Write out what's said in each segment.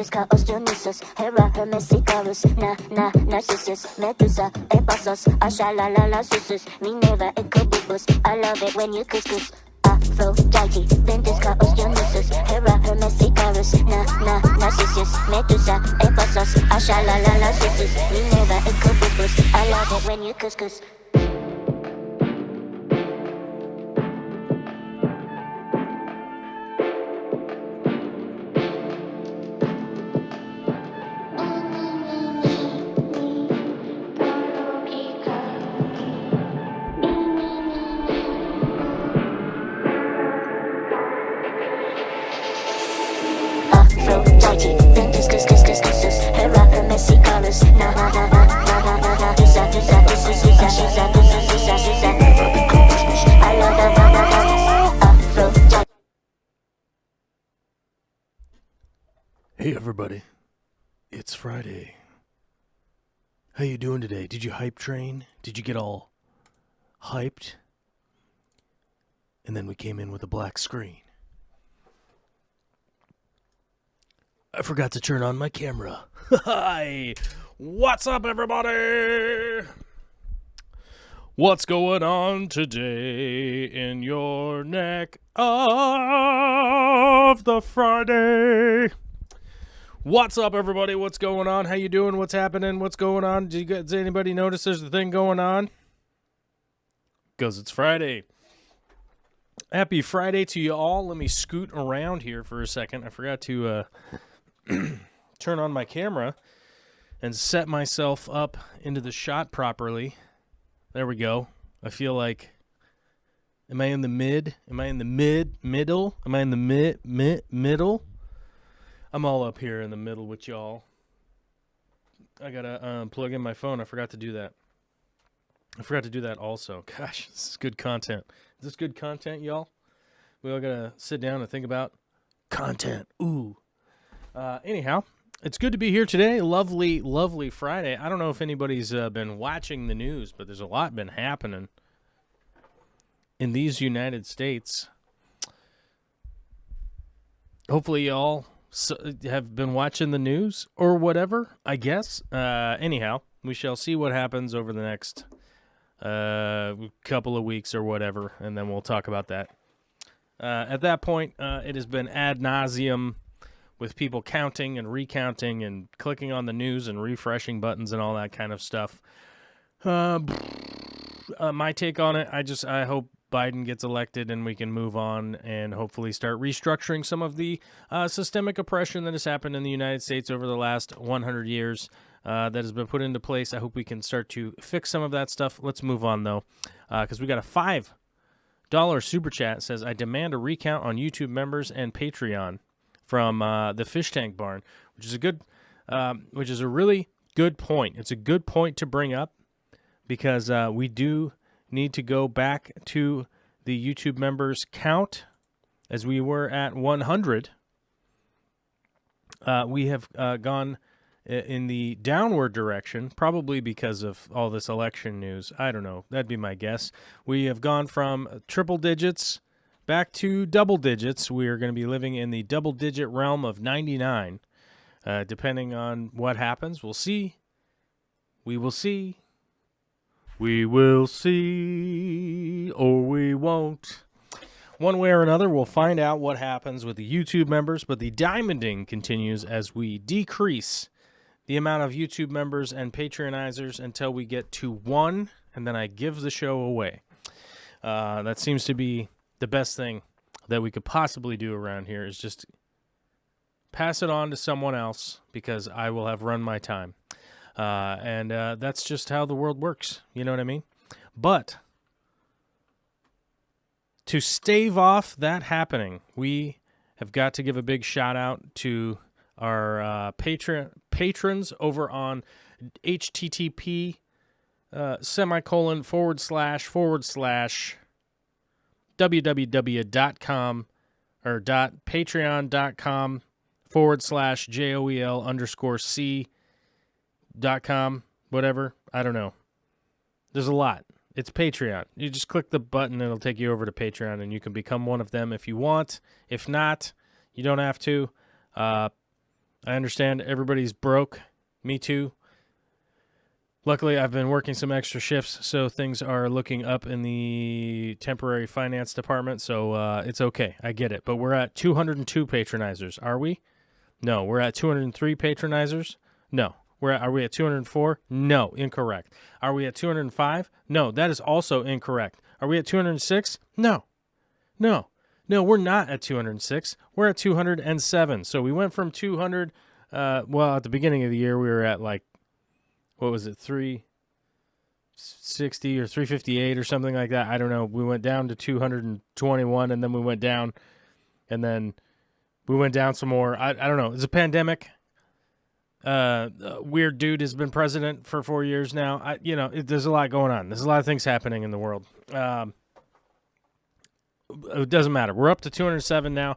Ventusca, Osteonisus, Hera, Hermes, Icarus, Narcissus, Medusa, Ephasos, Ashalalala, Susus, Minerva, Ecobubus. I love it when you couscous. Aphrodite, Ventusca, Osteonisus, Hera, Hermes, Icarus, Narcissus, Medusa, Ephasos, Ashalalala, Susus, Minerva, Ecobubus. I love it when you couscous. Hey everybody, it's Friday. How you doing today? Did you hype train? Did you get all hyped? And then we came in with a black screen. I forgot to turn on my camera. Hi! What's up everybody? What's going on today in your neck of the Friday? What's up, everybody? What's going on? How you doing? What's happening? What's going on? Does anybody notice there's a thing going on? Because it's Friday. Happy Friday to you all. Let me scoot around here for a second. I forgot to turn on my camera and set myself up into the shot properly. There we go. I feel like... Am I in the mid? Am I in the middle? Am I in the middle? I'm all up here in the middle with y'all. I gotta plug in my phone. I forgot to do that. I forgot to do that also. Gosh, this is good content. Is this good content, y'all? We all gotta sit down and think about content. Ooh. Anyhow, it's good to be here today. Lovely, lovely Friday. I don't know if anybody's been watching the news, but there's a lot been happening in these United States. Hopefully y'all have been watching the news or whatever, I guess. Anyhow, we shall see what happens over the next couple of weeks or whatever, and then we'll talk about that. At that point, it has been ad nauseum with people counting and recounting and clicking on the news and refreshing buttons and all that kind of stuff. My take on it, I hope Biden gets elected and we can move on and hopefully start restructuring some of the systemic oppression that has happened in the United States over the last 100 years that has been put into place. I hope we can start to fix some of that stuff. Let's move on, though, because we got a $5 super chat. It says, I demand a recount on YouTube members and Patreon from the Fish Tank Barn, which is a really good point. It's a good point to bring up because we do need to go back to the YouTube members count as we were at 100. We have gone in the downward direction, probably because of all this election news. I don't know. That'd be my guess. We have gone from triple digits back to double digits. We are going to be living in the double-digit realm of 99, depending on what happens. We'll see. We will see. We will see, or we won't. One way or another, we'll find out what happens with the YouTube members, but the diamonding continues as we decrease the amount of YouTube members and Patreonizers until we get to 1, and then I give the show away. That seems to be the best thing that we could possibly do around here, is just pass it on to someone else because I will have run my time. And that's just how the world works. You know what I mean? But to stave off that happening, we have got to give a big shout out to our patrons over on http //www.com or patreon.com/JOEL_C.com, whatever. I don't know. There's a lot. It's Patreon. You just click the button, it'll take you over to Patreon, and you can become one of them if you want. If not, you don't have to. I understand everybody's broke. Me too. Luckily, I've been working some extra shifts, so things are looking up in the temporary finance department, so it's okay. I get it. But we're at 202 patronizers, are we? No. We're at 203 patronizers? No. Are we at 204? No, incorrect. Are we at 205? No, that is also incorrect. Are we at 206? No. No, we're not at 206. We're at 207. So we went from 200, well, at the beginning of the year, we were at like, what was it, 360 or 358 or something like that. I don't know. We went down to 221, and then we went down, and then we went down some more. I don't know. It's a pandemic. Weird dude has been president for 4 years now. There's a lot going on. There's a lot of things happening in the world. It doesn't matter. We're up to 207 now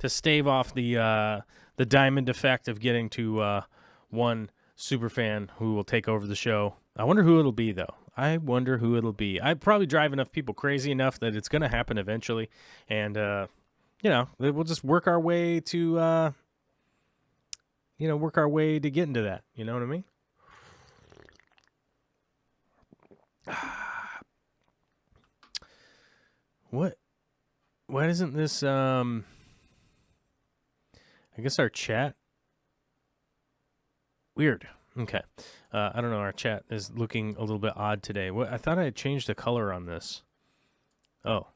to stave off the diamond effect of getting to one super fan who will take over the show. I wonder who it'll be, though. I probably drive enough people crazy enough that it's going to happen eventually. And, we'll just work our way to, get into that. You know what I mean? What? Why isn't this, I guess our chat? Weird. Okay. I don't know. Our chat is looking a little bit odd today. I thought I had changed the color on this. Oh.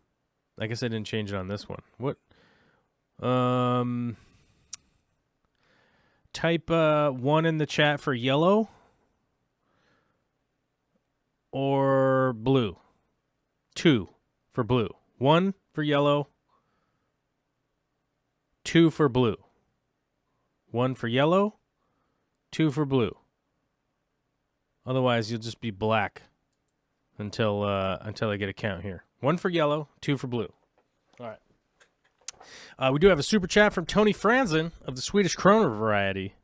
I guess I didn't change it on this one. What? Type 1 in the chat for yellow or blue. 2 for blue. 1 for yellow. 2 for blue. 1 for yellow. 2 for blue. Otherwise, you'll just be black until I get a count here. 1 for yellow. 2 for blue. All right. We do have a super chat from Tony Franzen of the Swedish Kroner variety.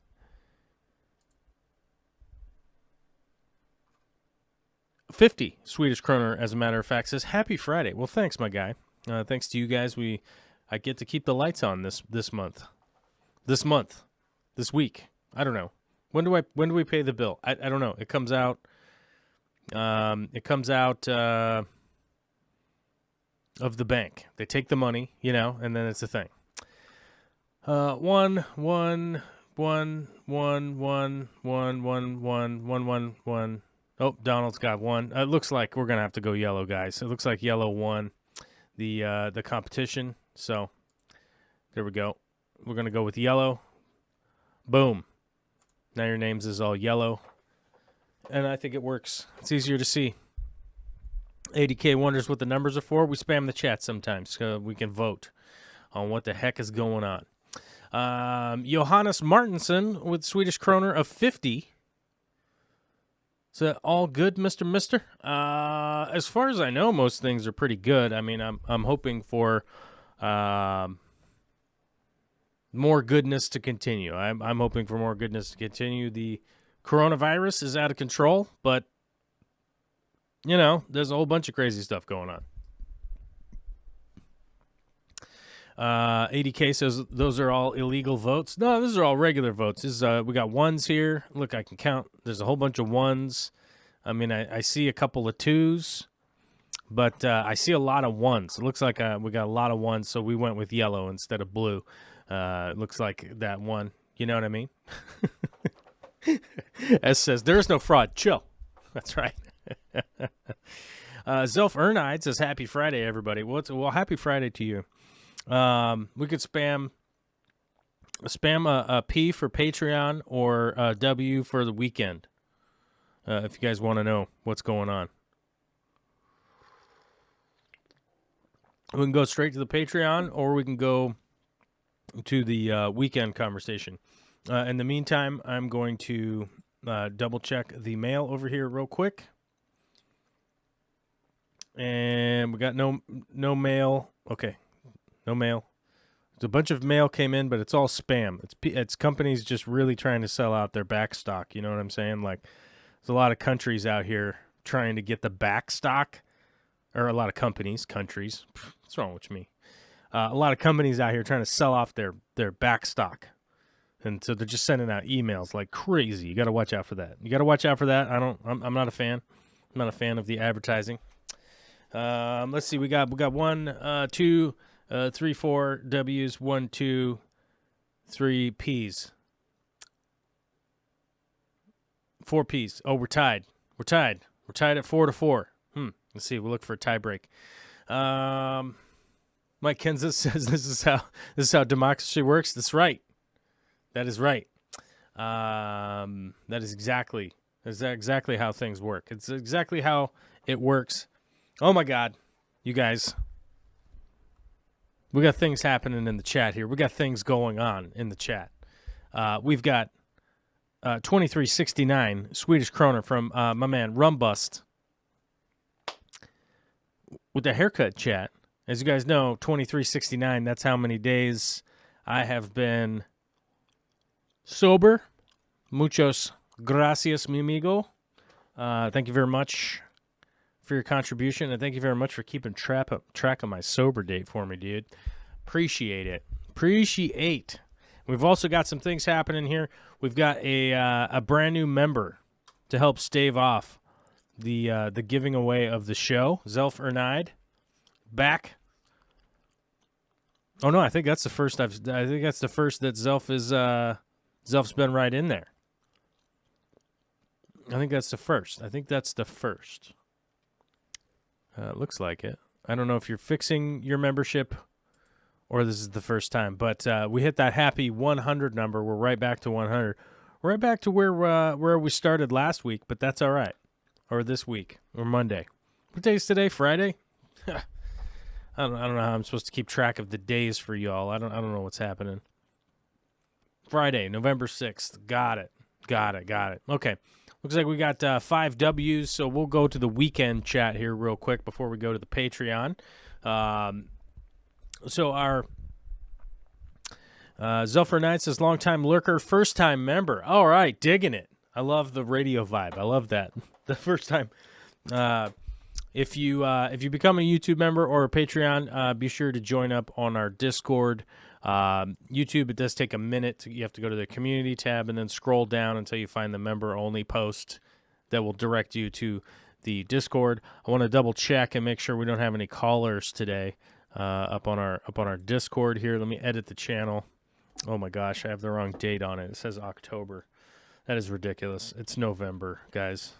$50 Swedish Kroner, as a matter of fact, says Happy Friday. Well, thanks, my guy. Thanks to you guys. I get to keep the lights on this month. This week. I don't know. When do we pay the bill? I don't know. It comes out. Of the bank. They take the money, and then it's a thing. 1 1 1 1 1 1 1 1 1. Oh, Donald's got 1. It looks like we're gonna have to go yellow, guys. It looks like yellow won the competition. So there we go. We're gonna go with yellow. Boom. Now your names is all yellow, and I think it works. It's easier to see. ADK wonders what the numbers are for. We spam the chat sometimes so we can vote on what the heck is going on. Johannes Martinson with Swedish Kroner of 50. Is that all good, Mister? As far as I know, most things are pretty good. I mean, I'm hoping for more goodness to continue. I'm hoping for more goodness to continue. The coronavirus is out of control, but there's a whole bunch of crazy stuff going on. ADK says those are all illegal votes. No, those are all regular votes. We got 1s here. Look, I can count. There's a whole bunch of 1s. I mean, I see a couple of 2s, but I see a lot of 1s. It looks like we got a lot of 1s, so we went with yellow instead of blue. It looks like that one. You know what I mean? S says, there is no fraud. Chill. That's right. Zelf Ernide says, Happy Friday, everybody. Well, happy Friday to you. We could spam a P for Patreon or a W for the weekend. If you guys want to know what's going on. We can go straight to the Patreon, or we can go to the weekend conversation. In the meantime, I'm going to double check the mail over here real quick. And we got no mail. Okay, no mail. There's a bunch of mail came in, but it's all spam. It's companies just really trying to sell out their back stock. You know what I'm saying? Like, there's a lot of countries out here trying to get the back stock, or a lot of countries. What's wrong with me? A lot of companies out here trying to sell off their back stock. And so they're just sending out emails like crazy. You got to watch out for that. You got to watch out for that. I'm not a fan. I'm not a fan of the advertising. Let's see. We got 1, 2, 3, 4 W's, 1, 2, 3 P's. 4 P's. Oh, we're tied. We're tied at 4-4. Let's see. We'll look for a tie break. Mike Kansas says this is how democracy works. That's right. That is right. That is exactly how things work. It's exactly how it works. Oh my God, you guys. We got things happening in the chat here. We got things going on in the chat. We've got 2369 Swedish kroner from my man Rumbust with the haircut chat. As you guys know, 2369, that's how many days I have been sober. Muchos gracias, mi amigo. Thank you very much for your contribution, and thank you very much for keeping track of my sober date for me, dude. Appreciate it. Appreciate. We've also got some things happening here. We've got a brand new member to help stave off the giving away of the show. Zelf Ernide back. Oh no, I think that's the first. I think that's the first that Zelf is. Zelf's been right in there. I think that's the first. Looks like it. I don't know if you're fixing your membership or this is the first time, but we hit that happy 100 number. We're right back to 100. We're right back to where we started last week, but that's all right. Or this week, or Monday. What day is today? Friday? I don't know how I'm supposed to keep track of the days for y'all. I don't know what's happening. Friday, November 6th. Got it. Okay. Looks like we got 5 W's, so we'll go to the weekend chat here real quick before we go to the Patreon. So our Zelfer Knight says, long-time lurker, first-time member. All right, digging it. I love the radio vibe. I love that. The first time. If you become a YouTube member or a Patreon, be sure to join up on our Discord. YouTube, it does take a minute. You have to go to the community tab and then scroll down until you find the member-only post that will direct you to the Discord. I want to double-check and make sure we don't have any callers today up on our Discord here. Let me edit the channel. Oh my gosh, I have the wrong date on it. It says October. That is ridiculous. It's November, guys.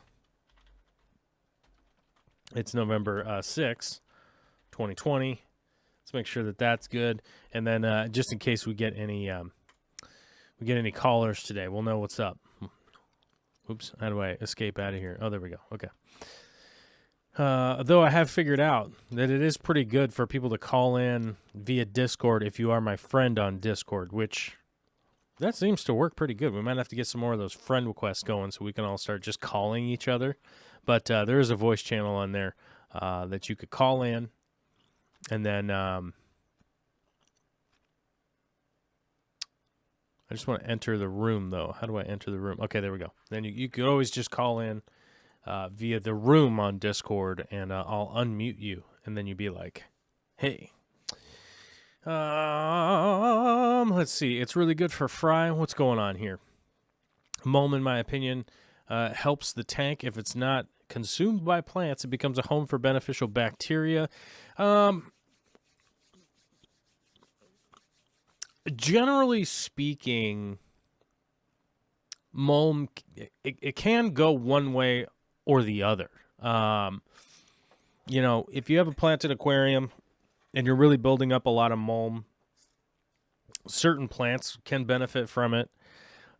It's November 6th, 2020. Let's make sure that that's good. And then just in case we get any callers today, we'll know what's up. Oops, how do I escape out of here? Oh, there we go. Okay. Though I have figured out that it is pretty good for people to call in via Discord if you are my friend on Discord, which that seems to work pretty good. We might have to get some more of those friend requests going so we can all start just calling each other. But there is a voice channel on there that you could call in. And then I just want to enter the room, though. How do I enter the room? Okay, there we go. Then you could always just call in via the room on Discord, and I'll unmute you. And then you'd be like, hey. Let's see. It's really good for fry. What's going on here? Mulm, in my opinion, helps the tank. If it's not consumed by plants, it becomes a home for beneficial bacteria. Generally speaking, mulm, it can go one way or the other. If you have a planted aquarium and you're really building up a lot of mulm, certain plants can benefit from it.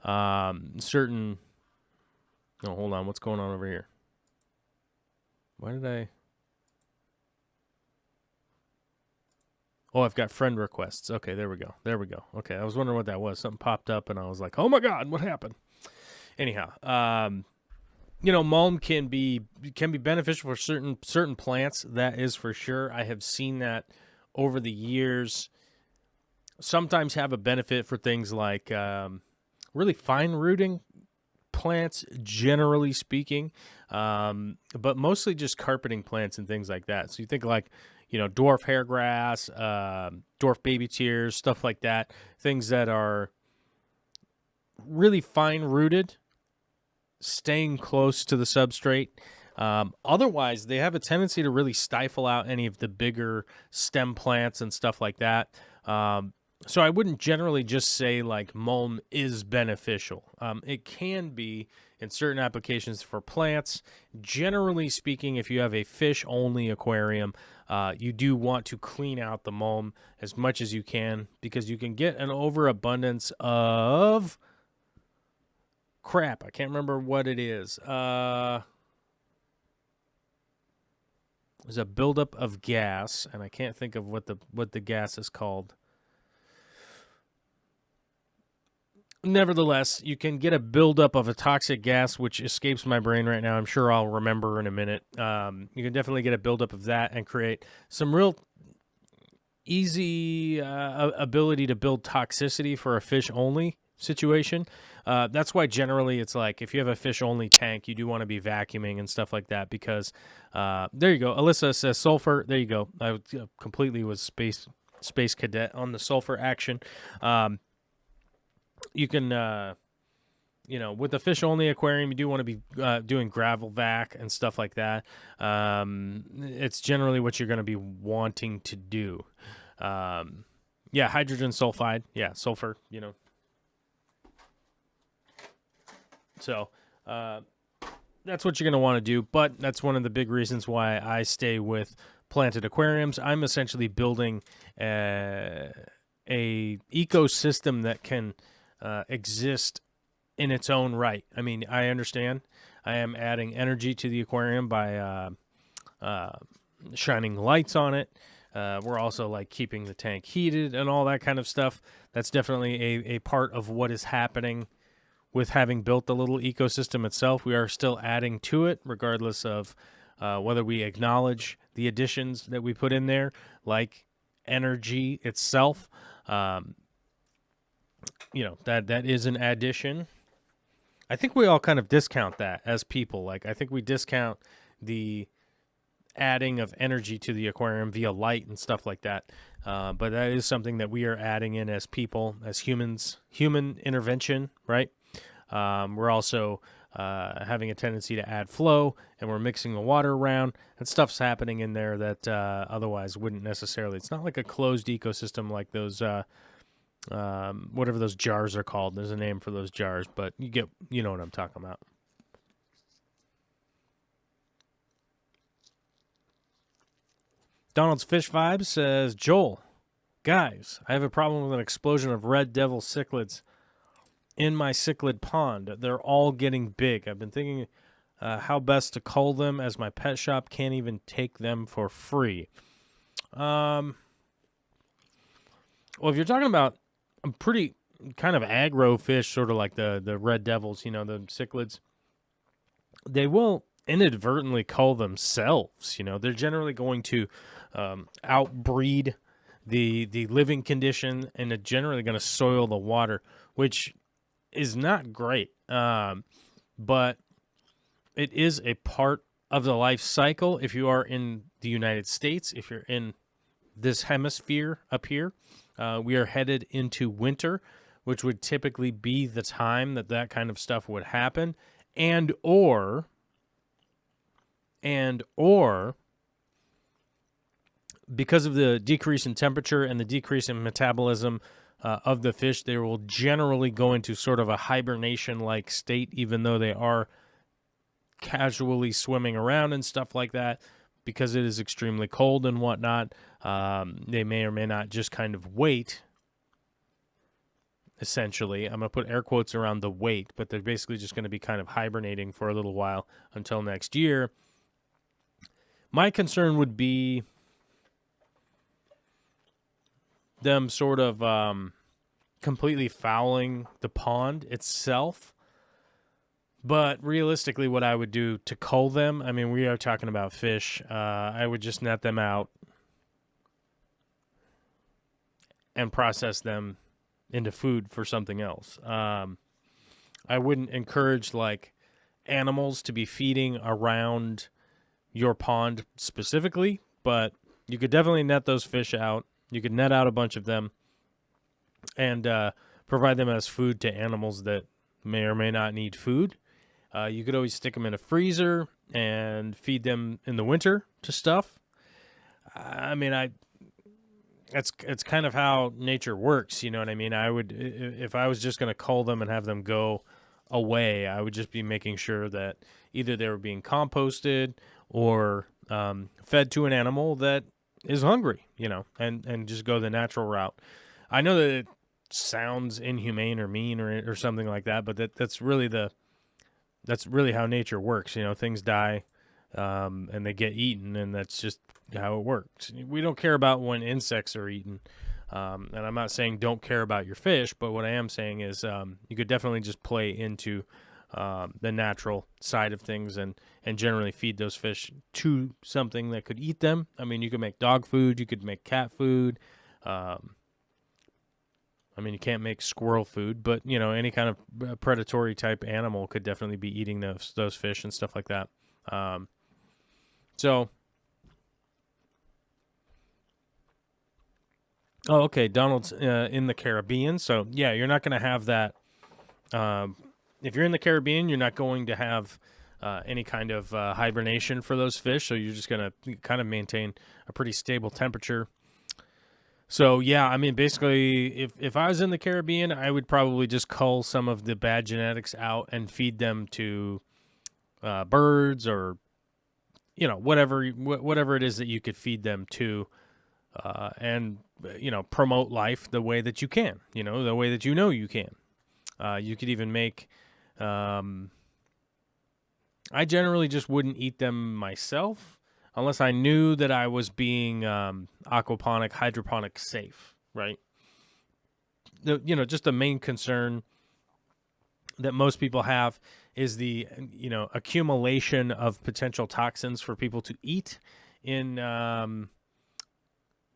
Oh, hold on. What's going on over here? Why did I... Oh, I've got friend requests. Okay, there we go. Okay, I was wondering what that was. Something popped up, and I was like, oh, my God, what happened? Anyhow, mulm can be beneficial for certain plants. That is for sure. I have seen that over the years. Sometimes have a benefit for things like really fine-rooting plants, generally speaking, but mostly just carpeting plants and things like that. So you think like, dwarf hairgrass, dwarf baby tears, stuff like that, things that are really fine-rooted, staying close to the substrate. Otherwise, they have a tendency to really stifle out any of the bigger stem plants and stuff like that. So I wouldn't generally just say like mulm is beneficial. It can be in certain applications for plants. Generally speaking, if you have a fish-only aquarium, you do want to clean out the mulm as much as you can, because you can get an overabundance of crap. I can't remember what it is. There's a buildup of gas, and I can't think of what the gas is called. Nevertheless, you can get a buildup of a toxic gas, which escapes my brain right now. I'm sure I'll remember in a minute. You can definitely get a buildup of that and create some real easy ability to build toxicity for a fish-only situation. That's why generally it's like if you have a fish-only tank, you do want to be vacuuming and stuff like that, because there you go. Alyssa says sulfur. There you go. I completely was space cadet on the sulfur action. You can, with the fish-only aquarium, you do want to be doing gravel vac and stuff like that. It's generally what you're going to be wanting to do. Hydrogen sulfide. Yeah, sulfur, So that's what you're going to want to do, but that's one of the big reasons why I stay with planted aquariums. I'm essentially building a ecosystem that can exist in its own right. I mean, I understand I am adding energy to the aquarium by shining lights on it. We're also like keeping the tank heated and all that kind of stuff. That's definitely a part of what is happening with having built the little ecosystem itself. We are still adding to it, regardless of whether we acknowledge the additions that we put in there, like energy itself. That is an addition. I think we all kind of discount that as people. Like, I think we discount the adding of energy to the aquarium via light and stuff like that. But that is something that we are adding in as people, as humans, human intervention, right? We're also having a tendency to add flow, and we're mixing the water around, and stuff's happening in there that otherwise wouldn't necessarily. It's not like a closed ecosystem like those, whatever those jars are called. There's a name for those jars, but you know what I'm talking about. Donald's Fish Vibes says, Joel, guys, I have a problem with an explosion of red devil cichlids in my cichlid pond. They're all getting big. I've been thinking how best to cull them, as my pet shop can't even take them for free. Well, if you're talking about a pretty kind of aggro fish, sort of like the red devils, the cichlids, they will inadvertently cull themselves. They're generally going to outbreed the living condition, and they're generally going to soil the water, which is not great. But it is a part of the life cycle. If you are in the United States, if you're in this hemisphere up here, we are headed into winter, which would typically be the time that kind of stuff would happen, and or because of the decrease in temperature and the decrease in metabolism of the fish, they will generally go into sort of a hibernation-like state, even though they are casually swimming around and stuff like that, because it is extremely cold and whatnot. They may or may not just kind of wait, essentially. I'm going to put air quotes around the wait, but they're basically just going to be kind of hibernating for a little while until next year. My concern would be them sort of completely fouling the pond itself. But realistically, what I would do to cull them, I mean, we are talking about fish. I would just net them out and process them into food for something else. I wouldn't encourage, like, animals to be feeding around your pond specifically, but you could definitely net those fish out. You could net out a bunch of them and provide them as food to animals that may or may not need food. You could always stick them in a freezer and feed them in the winter to stuff. I mean, it's kind of how nature works. You know what I mean? I would, if I was just going to cull them and have them go away, I would just be making sure that either they were being composted or fed to an animal that is hungry, you know, and just go the natural route. I know that it sounds inhumane or mean or something like that, but that's really how nature works. You know, things die and they get eaten, and that's just how it works. We don't care about when insects are eaten. And I'm not saying don't care about your fish, but what I am saying is you could definitely just play into the natural side of things and generally feed those fish to something that could eat them. I mean, you could make dog food, you could make cat food. I mean, you can't make squirrel food, but, you know, any kind of predatory type animal could definitely be eating those fish and stuff like that. Oh, okay, Donald's in the Caribbean, so yeah, you're not going to have that. If you're in the Caribbean, you're not going to have any kind of hibernation for those fish, so you're just going to kind of maintain a pretty stable temperature. So, yeah, I mean, basically, if I was in the Caribbean, I would probably just cull some of the bad genetics out and feed them to birds or, you know, whatever it is that you could feed them to, and, you know, promote life the way that you can, you know, the way that you know you can. You could even make, I generally just wouldn't eat them myself unless I knew that I was being aquaponic, hydroponic safe, right? You know, just the main concern that most people have is the, you know, accumulation of potential toxins for people to eat in,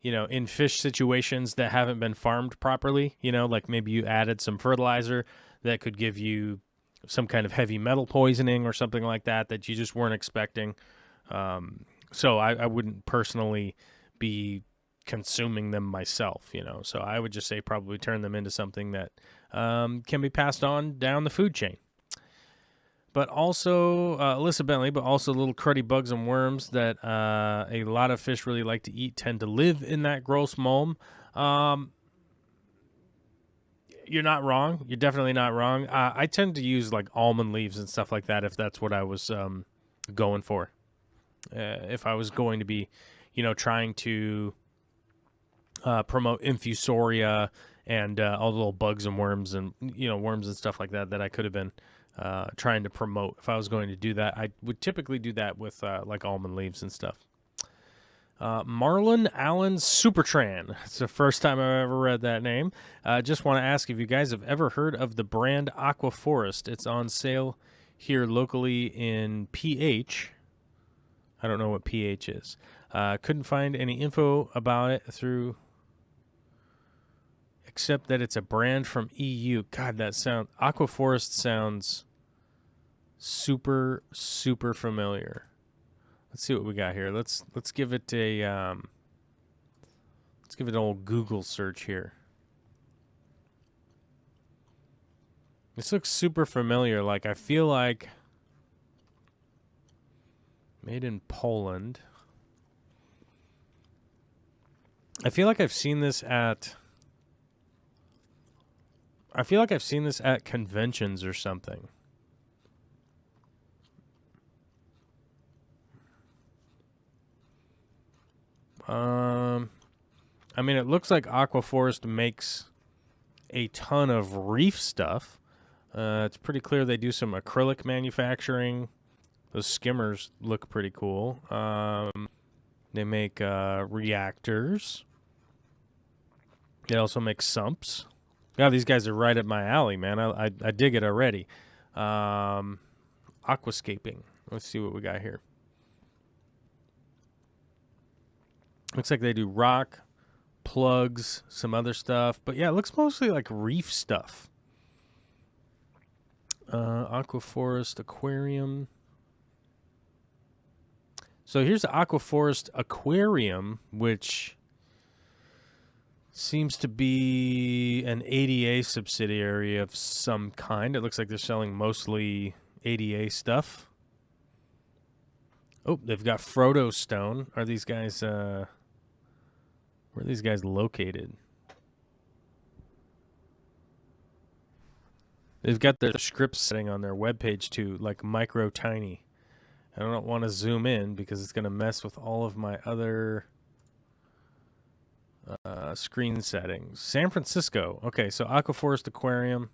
you know, in fish situations that haven't been farmed properly. You know, like maybe you added some fertilizer that could give you some kind of heavy metal poisoning or something like that you just weren't expecting. So I wouldn't personally be consuming them myself, you know. So I would just say probably turn them into something that can be passed on down the food chain. But also, Alyssa Bentley, but also little cruddy bugs and worms that a lot of fish really like to eat tend to live in that gross mulm. You're not wrong. You're definitely not wrong. I tend to use like almond leaves and stuff like that if that's what I was going for. If I was going to be, you know, trying to promote infusoria and all the little bugs and worms and, you know, worms and stuff like that I could have been trying to promote. If I was going to do that, I would typically do that with like almond leaves and stuff. Marlon Allen Supertran. It's the first time I've ever read that name. Just want to ask if you guys have ever heard of the brand Aqua Forest. It's on sale here locally in PH. I don't know what PH is. Couldn't find any info about it through, except that it's a brand from EU. God, Aqua Forest sounds super, super familiar. Let's see what we got here. Let's give it an old Google search here. This looks super familiar. Like, I feel like made in Poland. I feel like I've seen this at conventions or something. I mean, it looks like Aqua Forest makes a ton of reef stuff. It's pretty clear they do some acrylic manufacturing. Those skimmers look pretty cool. They make reactors. They also make sumps. Yeah, these guys are right up my alley, man. I dig it already. Aquascaping. Let's see what we got here. Looks like they do rock, plugs, some other stuff. But yeah, it looks mostly like reef stuff. Aqua Forest Aquarium. So here's the Aqua Forest Aquarium, which Seems to be an ADA subsidiary of some kind. It looks like they're selling mostly ADA stuff. Oh, they've got Frodo Stone. Are these guys, where are these guys located? They've got their script setting on their webpage too, like micro tiny. I don't want to zoom in because it's going to mess with all of my other screen settings. San Francisco. Okay, so Aquaforest Aquarium.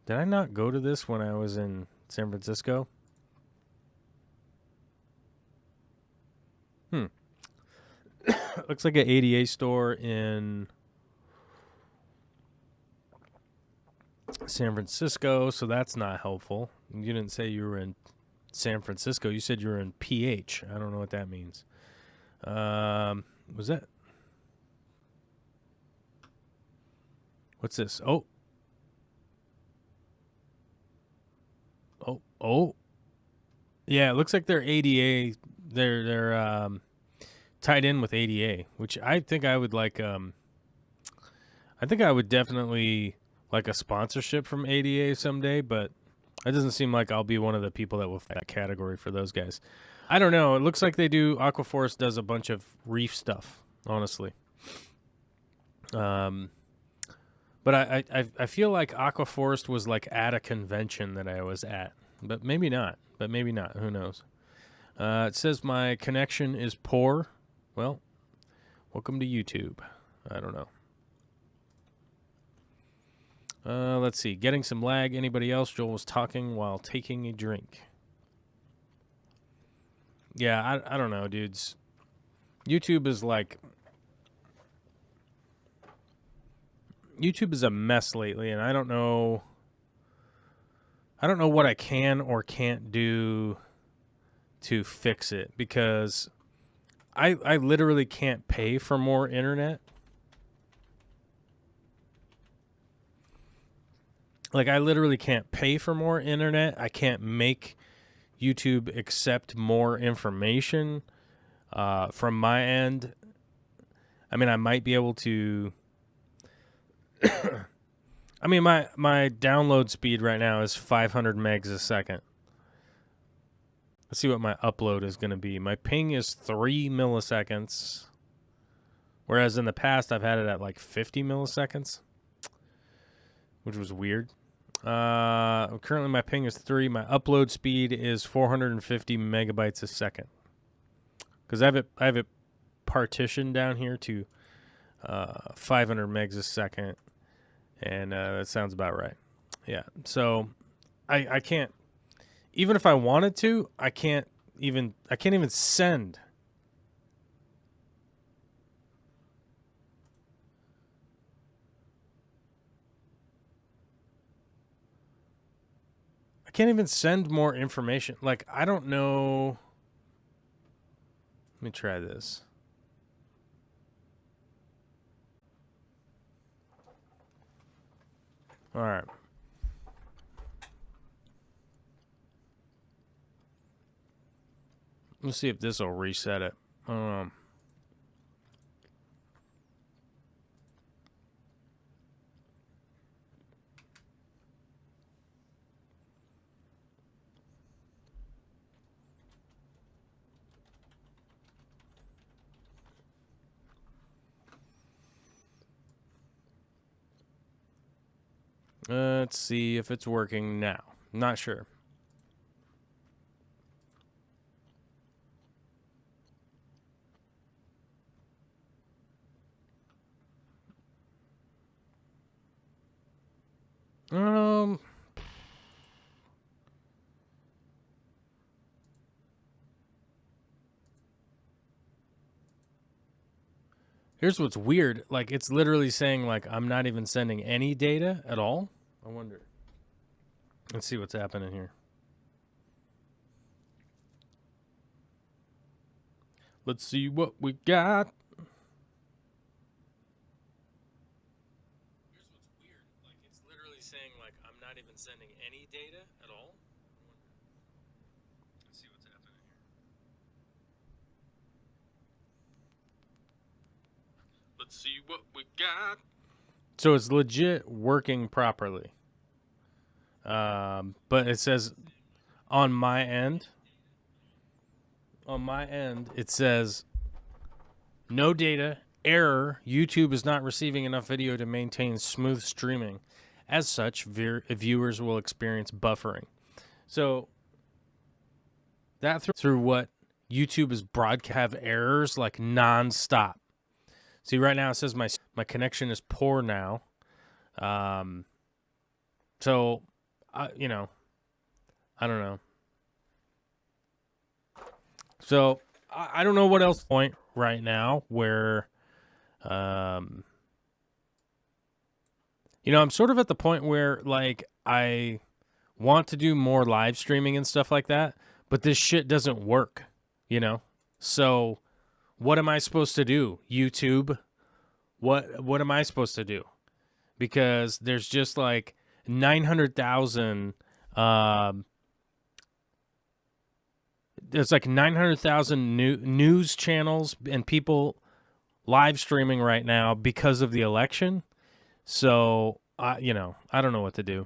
Did I not go to this when I was in San Francisco? Looks like an ADA store in San Francisco, so that's not helpful. You didn't say you were in San Francisco. You said you were in PH. I don't know what that means. Was that? What's this? Oh. Yeah, it looks like they're ADA. They're tied in with ADA, which I think I would like. I think I would definitely like a sponsorship from ADA someday, but it doesn't seem like I'll be one of the people that will fit that category for those guys. I don't know. It looks like they do. Aquaforest does a bunch of reef stuff, honestly. But I feel like Aquaforest was like at a convention that I was at, but maybe not. Who knows? It says my connection is poor. Well, welcome to YouTube. I don't know. Let's see. Getting some lag. Anybody else? Joel was talking while taking a drink. Yeah, I don't know, dudes. YouTube is like... YouTube is a mess lately, and I don't know what I can or can't do to fix it, because I literally can't pay for more internet. Like, I literally can't pay for more internet. I can't make YouTube accept more information from my end. I mean, I might be able to... I mean, my download speed right now is 500 megs a second. Let's see what my upload is going to be. My ping is 3 milliseconds, whereas in the past I've had it at like 50 milliseconds, which was weird. Currently my ping is 3. My upload speed is 450 megabytes a second, because I have it partitioned down here to 500 megs a second. And that sounds about right. Yeah. So I can't, even if I wanted to, I can't even send. I can't even send more information. Like, I don't know. Let me try this. All right. Let's see if this will reset it. Let's see if it's working now. Not sure. Here's what's weird. Like, it's literally saying, like, I'm not even sending any data at all. I wonder. Let's see what's happening here. Let's see what we got. Here's what's weird. Like, it's literally saying, like, I'm not even sending any data at all. Let's see what's happening here. Let's see what we got. So it's legit working properly. But it says on my end, it says no data, error, YouTube is not receiving enough video to maintain smooth streaming. As such, viewers will experience buffering. So that through what YouTube is have errors like nonstop. See, right now it says my connection is poor now. So, I don't know. So I don't know what else point right now where, I'm sort of at the point where like I want to do more live streaming and stuff like that, but this shit doesn't work, So what am I supposed to do? YouTube? What am I supposed to do? Because there's just like 900,000 there's like 900,000 news channels and people live streaming right now because of the election. So, I don't know what to do.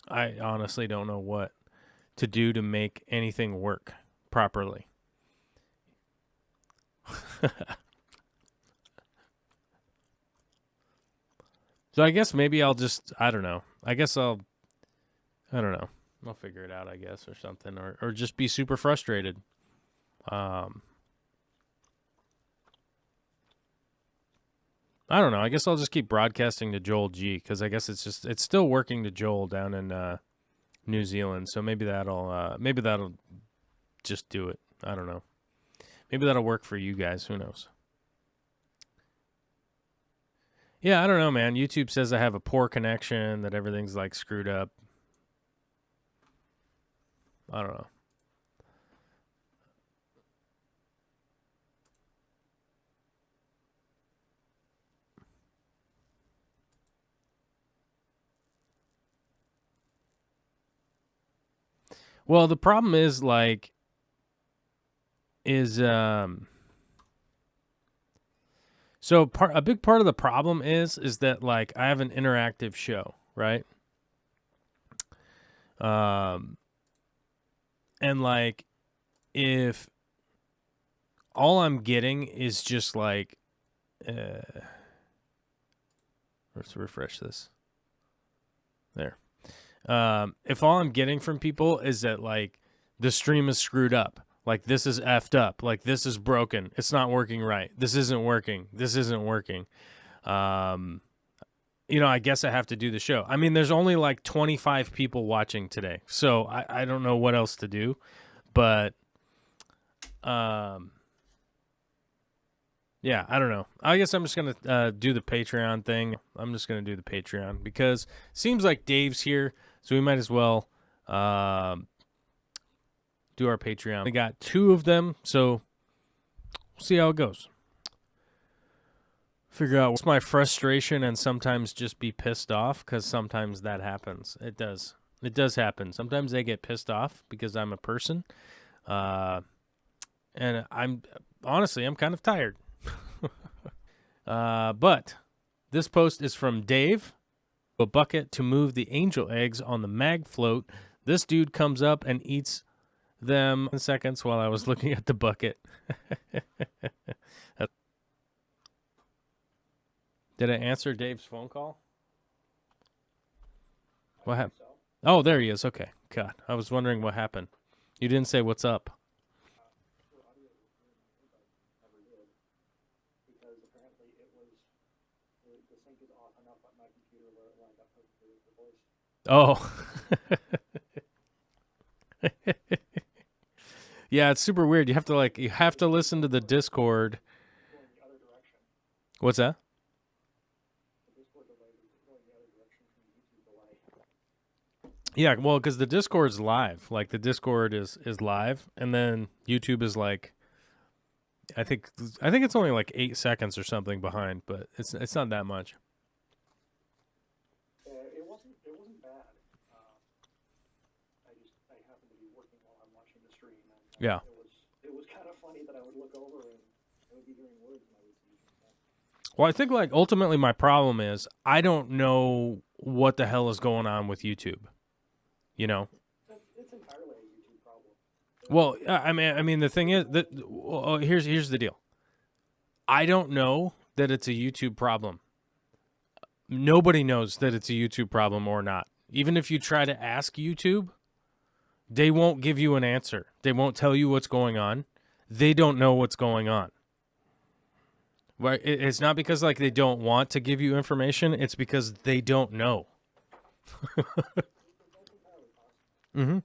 I honestly don't know what to do to make anything work properly. So I guess maybe I'll just, I don't know. I don't know. I'll figure it out, I guess, or something, or just be super frustrated. I don't know. I guess I'll just keep broadcasting to Joel G, because I guess it's still working to Joel down in New Zealand. So maybe that'll just do it. I don't know. Maybe that'll work for you guys. Who knows? Yeah, I don't know, man. YouTube says I have a poor connection, that everything's like screwed up. I don't know. Well, the problem is so a big part of the problem is that like I have an interactive show, right? And like if all I'm getting is just like let's refresh this. There. If all I'm getting from people is that like the stream is screwed up, like this is effed up, like this is broken, it's not working right, this isn't working, I guess I have to do the show. I mean, there's only like 25 people watching today, so I don't know what else to do, but yeah, I don't know. I guess I'm just gonna do the Patreon thing. I'm just gonna do the Patreon because it seems like Dave's here, so we might as well do our Patreon. We got 2 of them, so we'll see how it goes. Figure out what's my frustration and sometimes just be pissed off, because sometimes that happens. It does happen. Sometimes I get pissed off because I'm a person, and I'm kind of tired. But this post is from Dave. A bucket to move the angel eggs on the mag float. This dude comes up and eats them in seconds while I was looking at the bucket. Did I answer Dave's phone call? What happened? Oh, there he is. Okay. God, I was wondering what happened. You didn't say what's up. Oh. Yeah, it's super weird. You have to listen to the Discord. What's that? Yeah, well, because the Discord's live. Like the Discord is live, and then YouTube is like, I think it's only like 8 seconds or something behind, but it's not that much. It wasn't bad. I happened to be working while I'm watching the stream. And, yeah. It was kind of funny that I would look over and I would be hearing words and I would see something. Well, I think like ultimately my problem is I don't know what the hell is going on with YouTube. You know. It's entirely a YouTube problem. Well, I mean, the thing is that here's the deal. I don't know that it's a YouTube problem. Nobody knows that it's a YouTube problem or not. Even if you try to ask YouTube, they won't give you an answer. They won't tell you what's going on. They don't know what's going on. Right? It's not because like they don't want to give you information. It's because they don't know. That's entirely possible. Mm-hmm.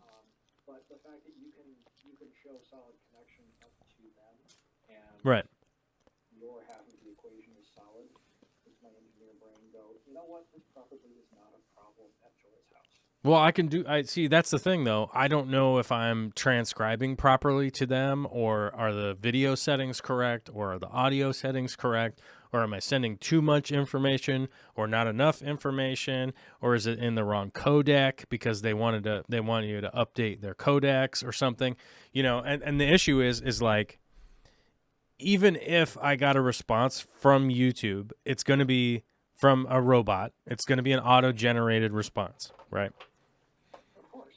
But the fact that you can show solid connection up to them, and Right. your half of the equation is solid, makes my engineer brain go, you know what? This probably is not a problem at Joel's house. Well, I see. That's the thing, though. I don't know if I'm transcribing properly to them, or are the video settings correct, or are the audio settings correct, or am I sending too much information, or not enough information, or is it in the wrong codec because they want you to update their codecs or something, you know? And the issue is like, even if I got a response from YouTube, it's going to be from a robot. It's going to be an auto-generated response, right? Of course.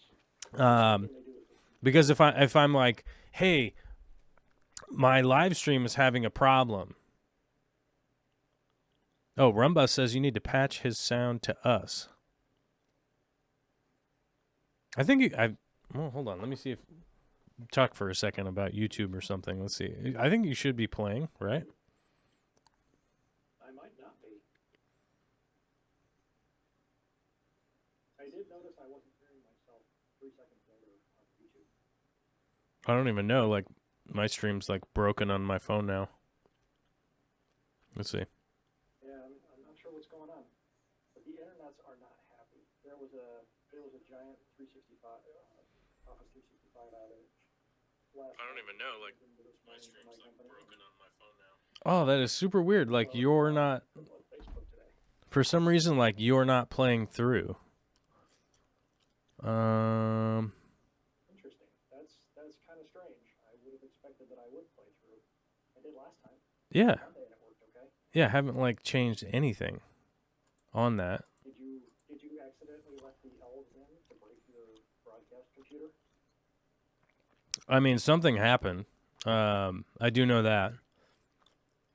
Because if I'm like, hey, my live stream is having a problem. Oh, Rumba says you need to patch his sound to us. I think well, hold on. Let me see if talk for a second about YouTube or something. Let's see. I think you should be playing, right? I might not be. I did notice I wasn't hearing myself 3 seconds later on YouTube. I don't even know. Like, my stream's like broken on my phone now. Let's see. Yeah, I'm not sure what's going on, but the internets are not happy. There was a giant 365 Office 365 outage. I don't even know. Like, my stream's like company. broken on my phone now. Oh, that is super weird. Like, you're not, Facebook today. for some reason, like, you're not playing through. Interesting. That's kind of strange. I would have expected that I would play through. I did last time. Yeah. Monday and it worked okay. Yeah, I haven't, like, changed anything on that. Did you accidentally let the elves in to break your broadcast computer? I mean, something happened. I do know that.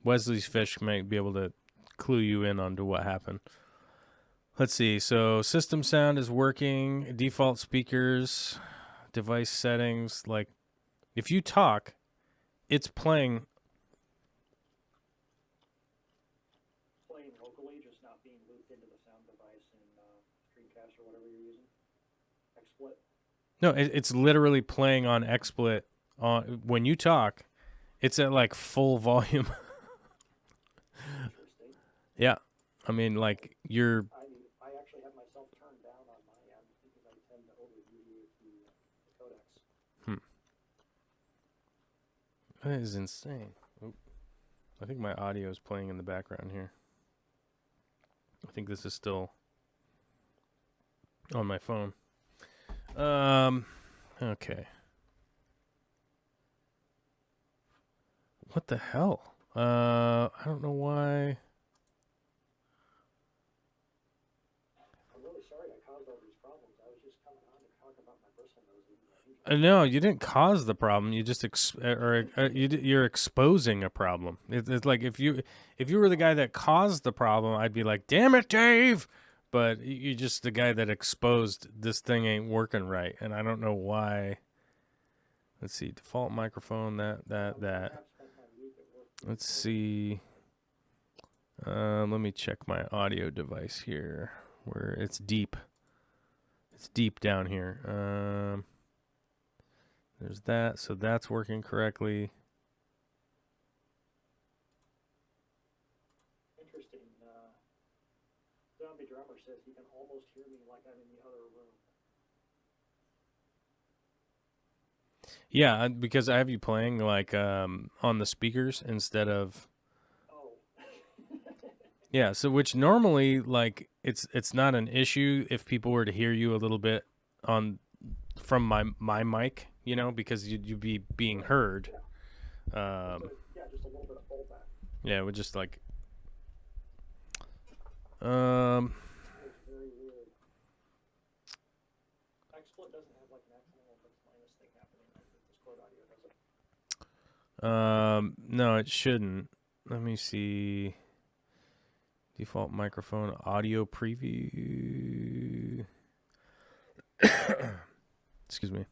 Wesley's Fish might be able to clue you in onto what happened. Let's see. So system sound is working. Default speakers, device settings. Like, if you talk, it's playing. Playing locally, just not being looped into the sound device in Streamcast or whatever you're using. XSplit. No, it's literally playing on XSplit. When you talk, it's at like full volume. Interesting. Yeah, I mean, like you're. I actually have myself turned down on my end because I tend to over-mediate the codecs. That is insane. Oop. I think my audio is playing in the background here. I think this is still on my phone. Okay. What the hell? I don't know why. I'm really sorry I caused all these problems. I was just coming on to talk about my bristle nosing. No, you didn't cause the problem. You just you're exposing a problem. It's like if you were the guy that caused the problem, I'd be like, "Damn it, Dave!" But you're just the guy that exposed this thing ain't working right, and I don't know why. Let's see, default microphone. That. Let's see. Let me check my audio device here, where it's deep. It's deep down here. There's that, so that's working correctly. Interesting. Zombie Drummer says he can almost hear me like I'm in the other room. Yeah, because I have you playing like on the speakers instead of. Oh. Yeah, so which normally like it's not an issue if people were to hear you a little bit from my mic, you know, because you'd be being heard. Yeah, just a little bit of fallback. Yeah, it would just like It's very weird. XSplit doesn't have like an accidental plus minus thing happening like the Discord audio does it. No, it shouldn't. Let me see. Default microphone audio preview. Excuse me.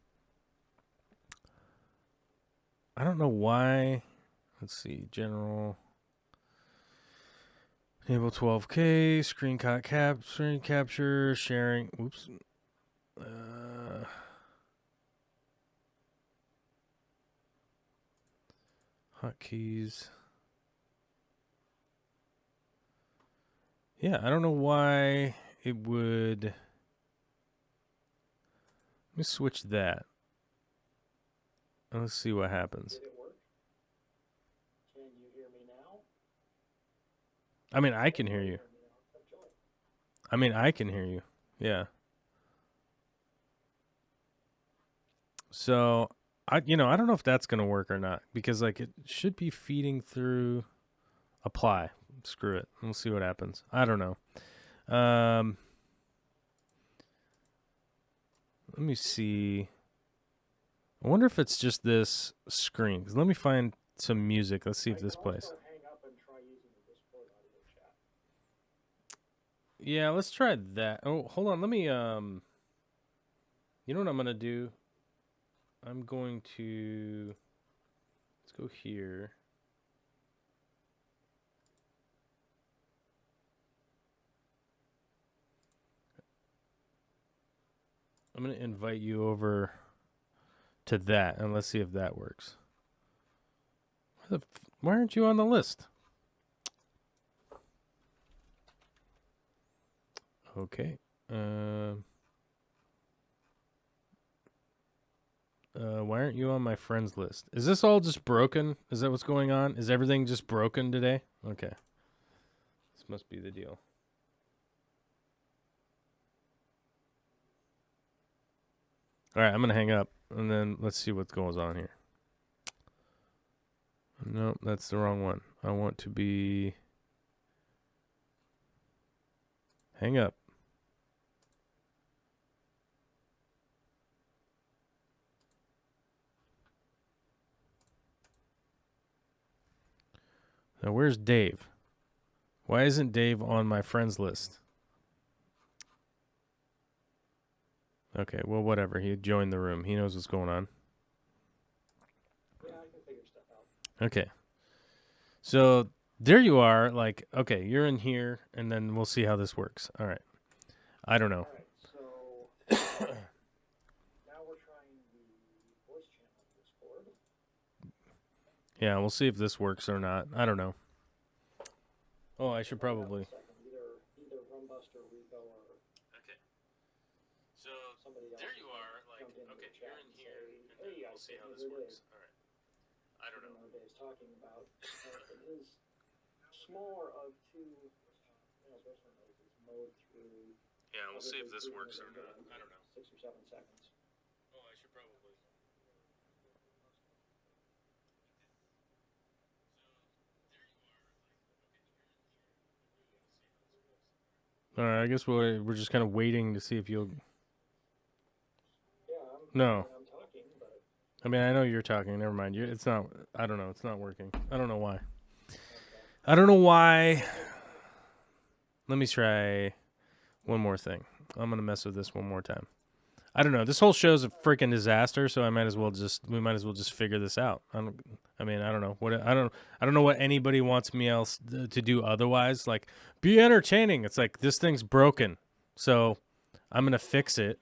I don't know why. Let's see. General. Enable 12K. Screen capture. Sharing. Whoops. Hotkeys. Yeah, I don't know why it would. Let me switch that. Let's see what happens. Did it work? Can you hear me now? I mean, I can hear you. I mean, I can hear you. Yeah. So, I don't know if that's going to work or not because like it should be feeding through apply. Screw it. We'll see what happens. I don't know. Let me see. I wonder if it's just this screen. 'Cause let me find some music. Let's see if this plays. Hang up and try using the Discord audio chat. Yeah, let's try that. Oh, hold on. Let me you know what I'm going to do? I'm going to let's go here. I'm going to invite you over to that, and let's see if that works. Why aren't you on the list? Okay. Why aren't you on my friends list? Is this all just broken? Is that what's going on? Is everything just broken today? Okay. This must be the deal. All right, I'm going to hang up, and then let's see what goes on here. No, that's the wrong one. I want to be... Hang up. Now, where's Dave? Why isn't Dave on my friends list? Okay, well, whatever. He joined the room. He knows what's going on. Yeah, I can figure stuff out. Okay. So, there you are. Like, okay, you're in here, and then we'll see how this works. All right. I don't know. All right, so now we're trying the voice channel Discord. Yeah, we'll see if this works or not. I don't know. Oh, I should probably... Either Rumbust or Rico or Okay. So, somebody else. there you are. Like, jump into okay, the chat you're in and here, say, and "Hey, then we'll see how this here it works. is." All right. I don't know. Dave's talking about. It is smaller of two mode through. Yeah, we'll see if this works or not. I don't know. 6 or 7 seconds. Oh, I should probably... All right, I guess we're just kind of waiting to see if you'll... Yeah, No. I'm talking, but I mean, I know you're talking. Never mind. It's not... I don't know. It's not working. I don't know why. I don't know why. Let me try one more thing. I'm going to mess with this one more time. I don't know. This whole show's a freaking disaster, so we might as well just figure this out. I don't know. I don't know what anybody wants me else to do otherwise. Like, be entertaining. It's like this thing's broken. So, I'm going to fix it.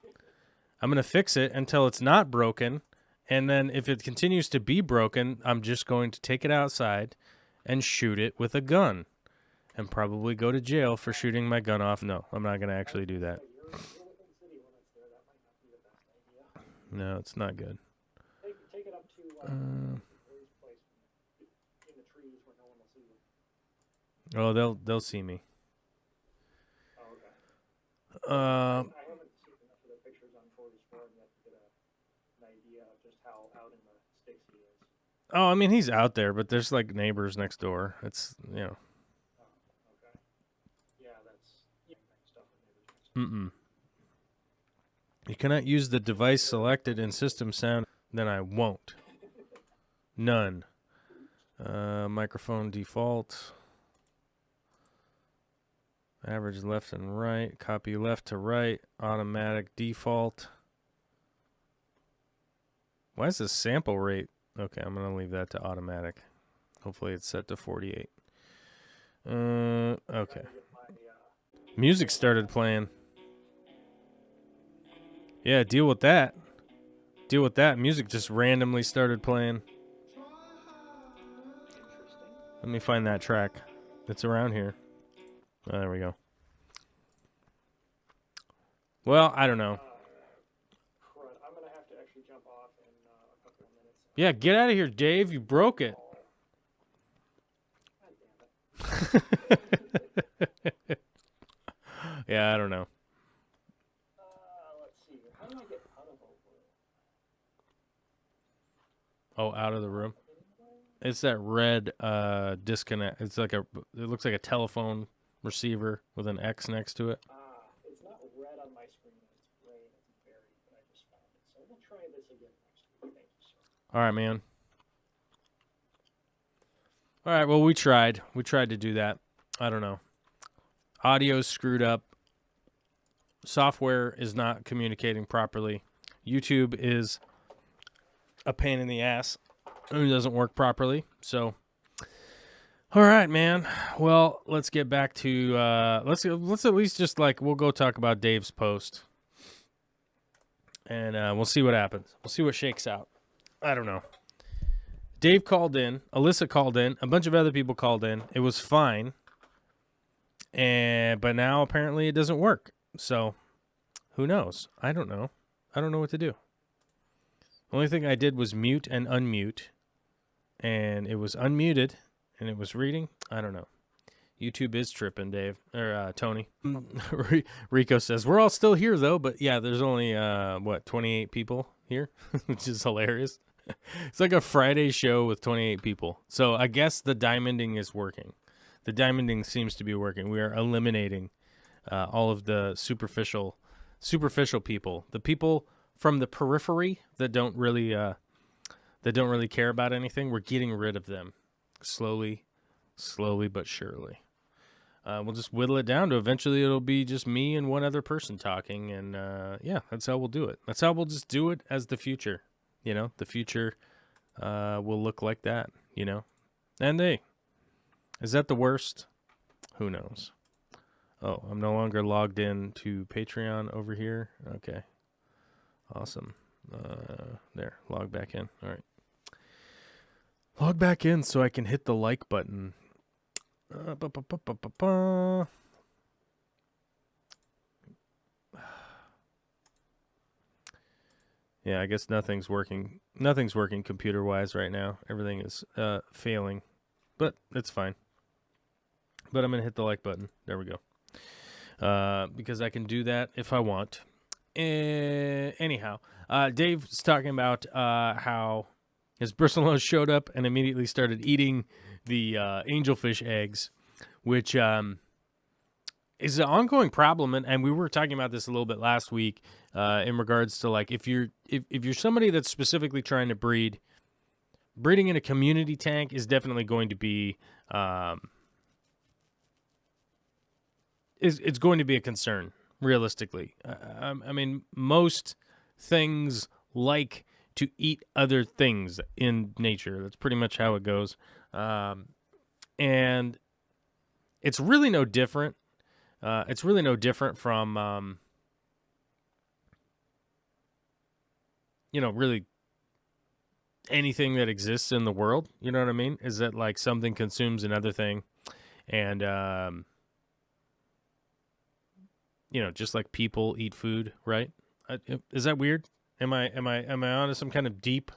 I'm going to fix it until it's not broken, and then if it continues to be broken, I'm just going to take it outside and shoot it with a gun and probably go to jail for shooting my gun off. No, I'm not going to actually do that. you're within city limits there. That might not be the best idea. No, it's not good. Take it up to Ray's place in the trees where no one will see you. Oh, they'll see me. Oh, okay. Uh, I haven't seen enough of the pictures on Corvus Oscen yet to get an idea of just how out in the sticks he is. oh, I mean, he's out there, but there's like neighbors next door. It's, Oh, okay. Yeah, that's You cannot use the device selected in system sound. Then I won't. None. Microphone default. Average left and right. Copy left to right. Automatic default. Why is the sample rate? Okay, I'm going to leave that to automatic. Hopefully it's set to 48. Okay. Music started playing. Yeah, deal with that. Deal with that. Music just randomly started playing. Let me find that track. It's around here. Oh, there we go. Well, I don't know. Crud. I'm going to have to actually jump off in a couple of minutes. Yeah, get out of here, Dave. You broke it. God damn it. Yeah, I don't know. Let's see. How do I get out of over? Oh, out of the room. It's that red disconnect. It's like it looks like a telephone receiver with an X next to it. It's not red on my screen. It's gray and it's buried, but I just found it. So we'll try this again next week. Thank you, sir. All right, man. All right, well, we tried. We tried to do that. I don't know. Audio's screwed up. Software is not communicating properly. YouTube is a pain in the ass. It doesn't work properly. So, all right, man. Well, let's get back to let's at least just we'll go talk about Dave's post, and we'll see what happens. We'll see what shakes out. I don't know. Dave called in. Alyssa called in. A bunch of other people called in. It was fine, but now apparently it doesn't work. So, who knows? I don't know. I don't know what to do. The only thing I did was mute and unmute. And it was unmuted, and it was reading. I don't know. YouTube is tripping, Dave. Or Tony. Rico says, we're all still here, though. But, yeah, there's only, 28 people here, which is hilarious. It's like a Friday show with 28 people. So I guess the diamonding is working. The diamonding seems to be working. We are eliminating all of the superficial people. The people from the periphery that don't really care about anything. We're getting rid of them slowly but surely. We'll just whittle it down to eventually it'll be just me and one other person talking, and yeah, that's how we'll do it. That's how we'll just do it as the future. You know, the future will look like that, you know. And hey, is that the worst? Who knows? Oh, I'm no longer logged in to Patreon over here. Okay. Awesome. There, log back in. All right. Log back in so I can hit the like button. Yeah, I guess nothing's working. Nothing's working computer-wise right now. Everything is failing, but it's fine. But I'm going to hit the like button. There we go. Because I can do that if I want. Anyhow, Dave's talking about how his bristlenose showed up and immediately started eating the angelfish eggs, which is an ongoing problem. And we were talking about this a little bit last week in regards to if you're somebody that's specifically trying to breed, breeding in a community tank is definitely going to be it's going to be a concern. Realistically, I mean, most things like to eat other things in nature. That's pretty much how it goes. And it's really no different. It's really no different from, really anything that exists in the world. You know what I mean? Is that something consumes another thing, and just like people eat food, right? Is that weird? Am I on to some kind of deep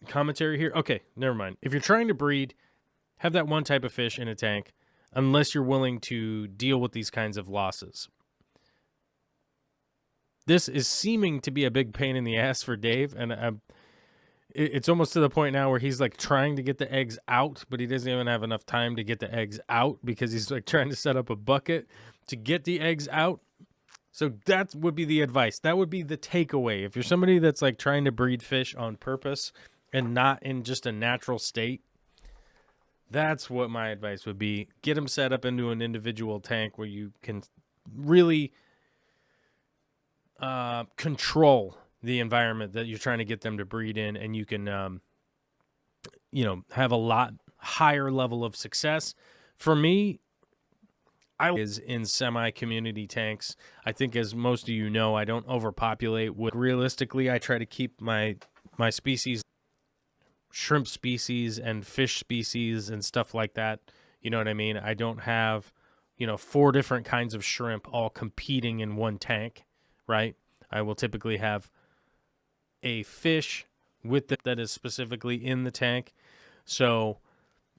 commentary here? Okay, never mind. If you're trying to breed, have that one type of fish in a tank, unless you're willing to deal with these kinds of losses. This is seeming to be a big pain in the ass for Dave, and it's almost to the point now where he's trying to get the eggs out, but he doesn't even have enough time to get the eggs out because he's trying to set up a bucket to get the eggs out. So that would be the advice. That would be the takeaway. If you're somebody that's like trying to breed fish on purpose and not in just a natural state, that's what my advice would be. Get them set up into an individual tank where you can really control the environment that you're trying to get them to breed in, and you can, have a lot higher level of success. For me, I is in semi-community tanks. I think, as most of you know, I don't overpopulate. Realistically, I try to keep my species, shrimp species and fish species and stuff like that. You know what I mean? I don't have, 4 different kinds of shrimp all competing in one tank, right? I will typically have a fish that is specifically in the tank. So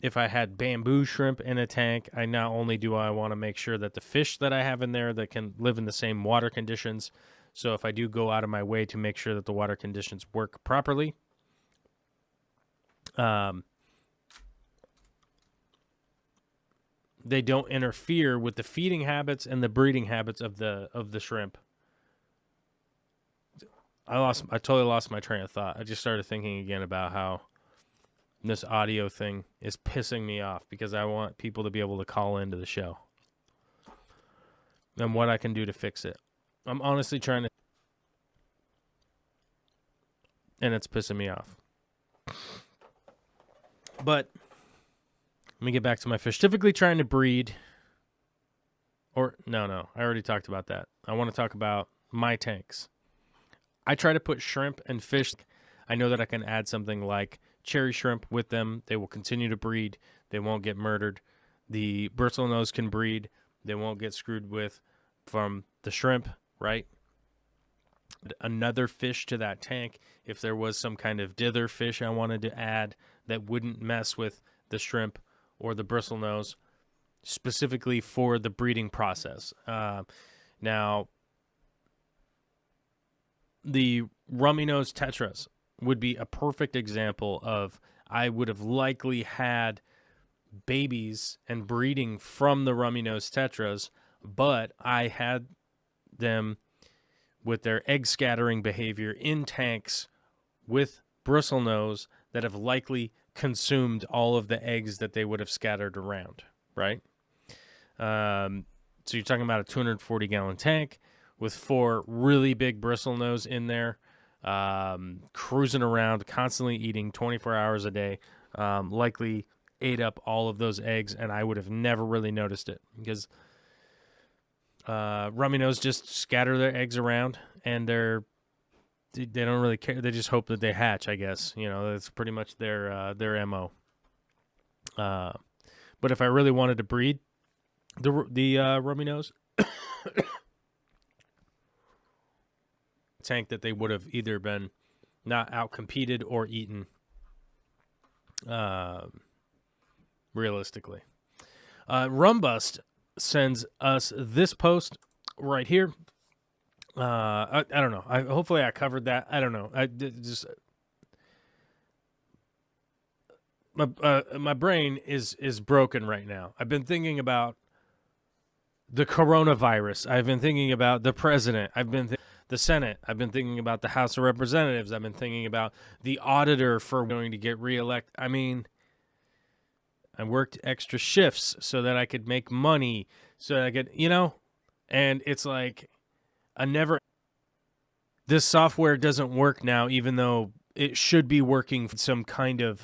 if I had bamboo shrimp in a tank, I not only do I want to make sure that the fish that I have in there that can live in the same water conditions. So if I do go out of my way to make sure that the water conditions work properly, they don't interfere with the feeding habits and the breeding habits of the shrimp. I totally lost my train of thought. I just started thinking again about how this audio thing is pissing me off because I want people to be able to call into the show and what I can do to fix it. I'm honestly trying to, and it's pissing me off. But let me get back to my fish. Typically trying to breed, or no, I already talked about that. I want to talk about my tanks. I try to put shrimp and fish. I know that I can add something like cherry shrimp with them. They will continue to breed. They won't get murdered. The bristlenose can breed. They won't get screwed with from the shrimp, right? Another fish to that tank, if there was some kind of dither fish I wanted to add that wouldn't mess with the shrimp or the bristlenose, specifically for the breeding process. Now, the rummy-nosed tetras would be a perfect example of, I would have likely had babies and breeding from the rummy-nosed tetras, but I had them with their egg scattering behavior in tanks with bristlenose that have likely consumed all of the eggs that they would have scattered around, right? So you're talking about a 240-gallon tank with 4 really big bristlenose in there, cruising around, constantly eating 24 hours a day, likely ate up all of those eggs, and I would have never really noticed it because rummy nose just scatter their eggs around, and they don't really care. They just hope that they hatch, I guess. That's pretty much their MO. But if I really wanted to breed the rummy nose, tank that they would have either been not out-competed or eaten, realistically. Rumbust sends us this post right here. I don't know. Hopefully I covered that. I don't know. My brain is broken right now. I've been thinking about the coronavirus. I've been thinking about the president. The Senate. I've been thinking about the House of Representatives. I've been thinking about the auditor for going to get reelected. I mean, I worked extra shifts so that I could make money, so that I could, and it's like this software doesn't work now, even though it should be working for some kind of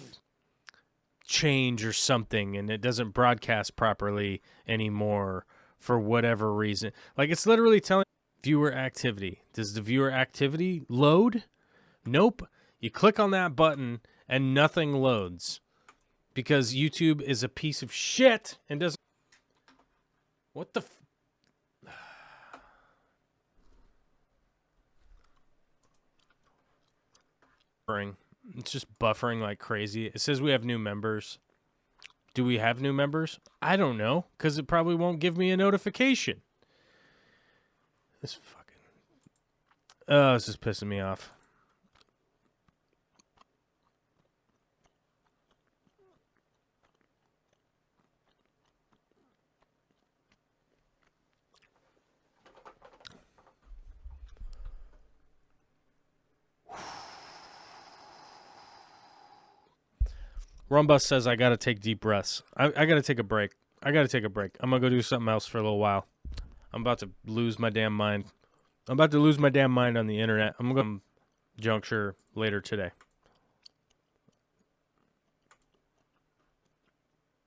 change or something, and it doesn't broadcast properly anymore for whatever reason. Like, it's literally telling viewer activity. Does the viewer activity load? Nope. You click on that button and nothing loads because YouTube is a piece of shit and doesn't. What the buffering. It's just buffering like crazy. It says we have new members. Do we have new members? I don't know, because it probably won't give me a notification. This is pissing me off. Rumbus says I gotta take deep breaths. I gotta take a break. I'm gonna go do something else for a little while. I'm about to lose my damn mind. I'm about to lose my damn mind on the internet. I'm gonna juncture later today.